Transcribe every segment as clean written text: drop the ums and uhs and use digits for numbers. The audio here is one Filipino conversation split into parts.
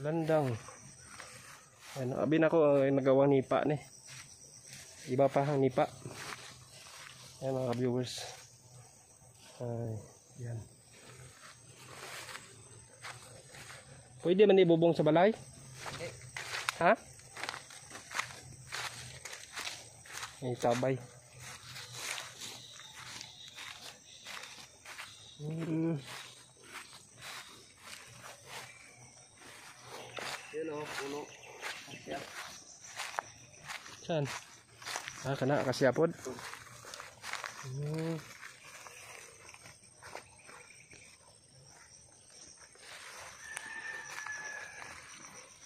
Landang. Ano, abin ako nagawang nipa ni. Iba pa ang nipa. Ayan mga viewers. Ay, yan. Pwede man ibubong sa balay? Okay. Ha? May tabay. Yun o, puno. Asyap. Saan? Ah, kana kasyapod.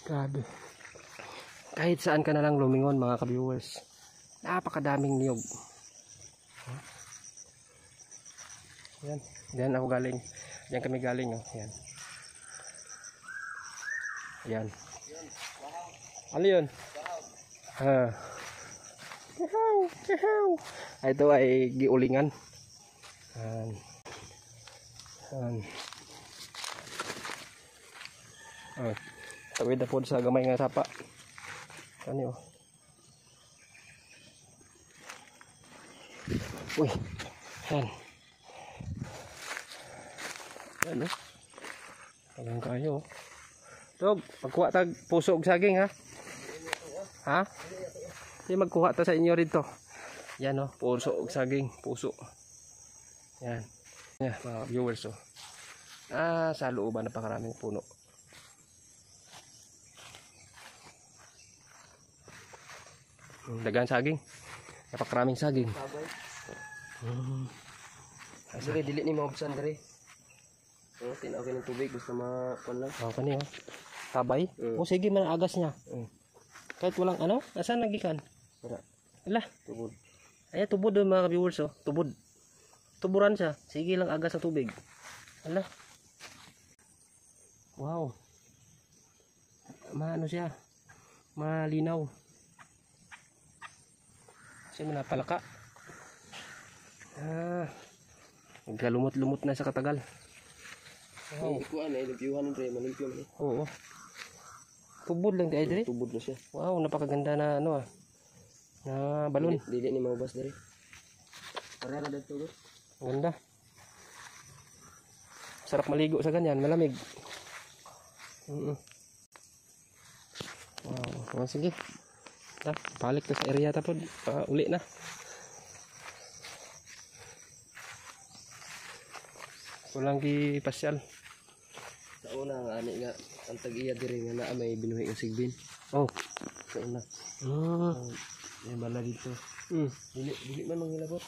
Grabe. Kahit saan ka na lang lumingon mga ka-viewers. Napakadaming niyog. Yan. Diyan ako galing. Diyan kami galing. Oh. Yan. Yan. Ano yun? Ha. Ito ay giulingan. Yan. Yan. Oh. Tawid na po sa gamay nga sapa. Ano yun? Uy. Yan. Yan o. Alam kayo. Tog, magkuha tag puso og saging ha. Ha? Di magkuha ta sa inyo rito. Yan o, puso og saging. Puso. Yan. Yan mga viewers o. Ah, sa looban napakaraming puno. Dagan saging. Napakaraming saging. Tabay. Sige, dili ni maubsan diri. Tinaw ng tubig basta makuan lang. Oh, kani oh. Tabay. Oh, sige man ang agas niya. Kahit walang ano, asan nagikan? Wala. Ala, Tubod. ay tubod do mga viewers oh. Tubod. Tuburan siya. Sige lang agas sa tubig. Ala. Wow. Maano siya? Malinaw. Siya manapalaka. Ah. Nagkalumot-lumot na sa katagal. Wow. Ikuan ay nagpiuhan diri, malimpyo man. Oo. Tubod lang di ay diri. Tubod na siya. Wow, napakaganda na ano ah. Na balon. Dili ni maubas diri. Para ra dito go. Ganda. Sarap maligo sa ganyan, malamig. Wow, oh, sige. Balik to sa area tapos uli na. Walang pasyal. Sa una nga ani nga ang tag-iya diri nga naa may binuhi nga sigbin. Oh, Sa una. May bala dito. Dili man manghilabot.